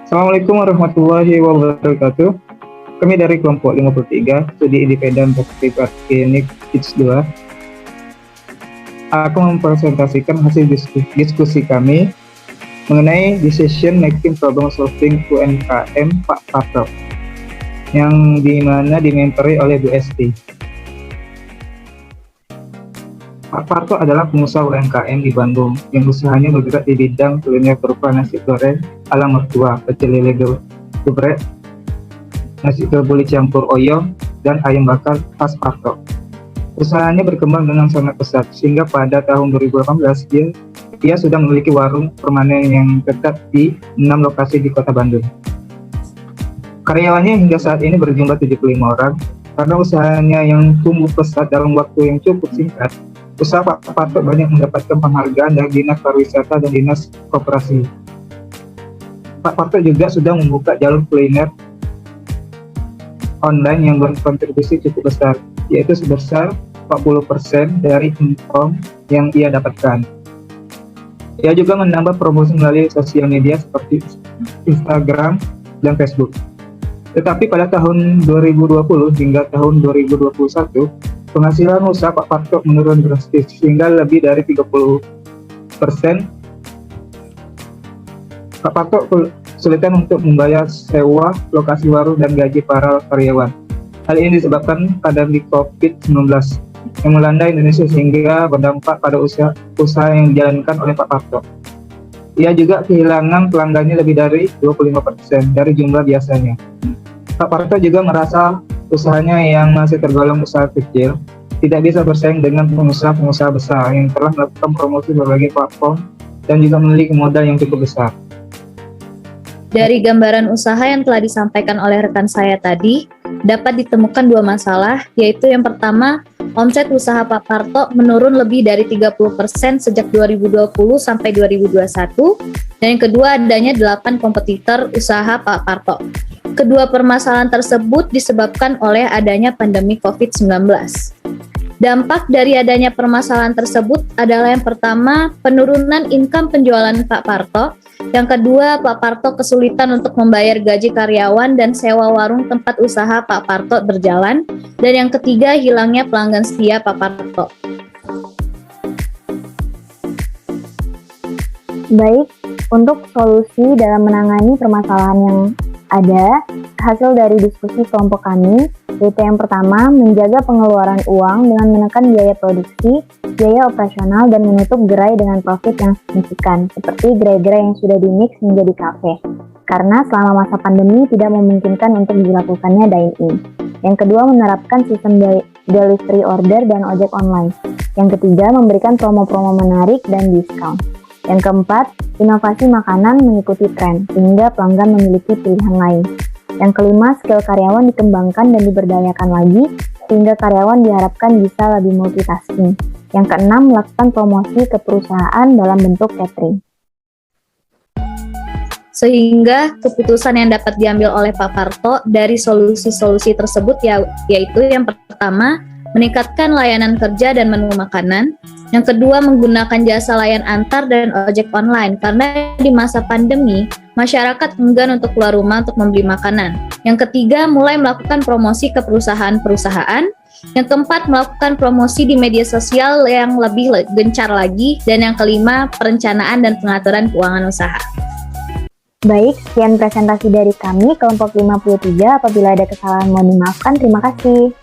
Assalamualaikum warahmatullahi wabarakatuh. Kami dari kelompok 53, studi independen privat klinik PITS 2, akan mempresentasikan hasil diskusi kami mengenai Decision Making Problem Solving UMKM Pak Parto, yang dimana dimentori oleh Bu Esti. Pak Parto adalah pengusaha UMKM di Bandung yang usahanya bergerak di bidang kuliner berupa nasi goreng ala mertua, pecel lele geprek, nasi kebuli campur oyong, dan ayam bakar khas Parto. Usahanya berkembang dengan sangat pesat sehingga pada tahun 2018 dia sudah memiliki warung permanen yang tetap di 6 lokasi di Kota Bandung. Karyawannya hingga saat ini berjumlah 75 orang. Karena usahanya yang tumbuh pesat dalam waktu yang cukup singkat, usaha Pak Parto banyak mendapatkan penghargaan dari Dinas Pariwisata dan Dinas Koperasi. Pak Parto juga sudah membuka jalur kuliner online yang berkontribusi cukup besar, yaitu sebesar 40% dari income yang ia dapatkan. Ia juga menambah promosi melalui sosial media seperti Instagram dan Facebook. Tetapi pada tahun 2020 hingga tahun 2021, penghasilan usaha Pak Parto menurun drastis sehingga lebih dari 30%. Pak Parto kesulitan untuk membayar sewa lokasi warung dan gaji para karyawan. Hal ini disebabkan pandemi COVID-19 yang melanda Indonesia sehingga berdampak pada usaha yang dijalankan oleh Pak Parto. Ia juga kehilangan pelanggannya lebih dari 25% dari jumlah biasanya. Pak Parto juga merasa usahanya yang masih tergolong usaha kecil tidak bisa bersaing dengan pengusaha-pengusaha besar yang telah melakukan promosi berbagai platform dan juga memiliki modal yang cukup besar. Dari gambaran usaha yang telah disampaikan oleh rekan saya tadi, dapat ditemukan dua masalah, yaitu yang pertama, omset usaha Pak Parto menurun lebih dari 30% sejak 2020 sampai 2021, dan yang kedua adanya 8 kompetitor usaha Pak Parto. Kedua permasalahan tersebut disebabkan oleh adanya pandemi COVID-19. Dampak dari adanya permasalahan tersebut adalah yang pertama, penurunan income penjualan Pak Parto. Yang kedua, Pak Parto kesulitan untuk membayar gaji karyawan dan sewa warung tempat usaha Pak Parto berjalan. Dan yang ketiga, hilangnya pelanggan setia Pak Parto. Baik, untuk solusi dalam menangani permasalahan yang ada, hasil dari diskusi kelompok kami, yaitu yang pertama, menjaga pengeluaran uang dengan menekan biaya produksi, biaya operasional, dan menutup gerai dengan profit yang signifikan, seperti gerai-gerai yang sudah di-mix menjadi kafe, karena selama masa pandemi tidak memungkinkan untuk dilakukannya dine-in. Yang kedua, menerapkan sistem delivery order dan ojek online. Yang ketiga, memberikan promo-promo menarik dan diskon. Yang keempat, inovasi makanan mengikuti tren, sehingga pelanggan memiliki pilihan lain. Yang kelima, skill karyawan dikembangkan dan diberdayakan lagi, sehingga karyawan diharapkan bisa lebih multitasking. Yang keenam, melakukan promosi ke perusahaan dalam bentuk catering. Sehingga keputusan yang dapat diambil oleh Pak Parto dari solusi-solusi tersebut yaitu yang pertama, meningkatkan layanan kerja dan menu makanan. Yang kedua, menggunakan jasa layan antar dan ojek online karena di masa pandemi, masyarakat enggan untuk keluar rumah untuk membeli makanan. Yang ketiga, mulai melakukan promosi ke perusahaan-perusahaan. Yang keempat, melakukan promosi di media sosial yang lebih gencar lagi. Dan yang kelima, perencanaan dan pengaturan keuangan usaha. Baik, sekian presentasi dari kami, kelompok 53. Apabila ada kesalahan mohon dimaafkan. Terima kasih.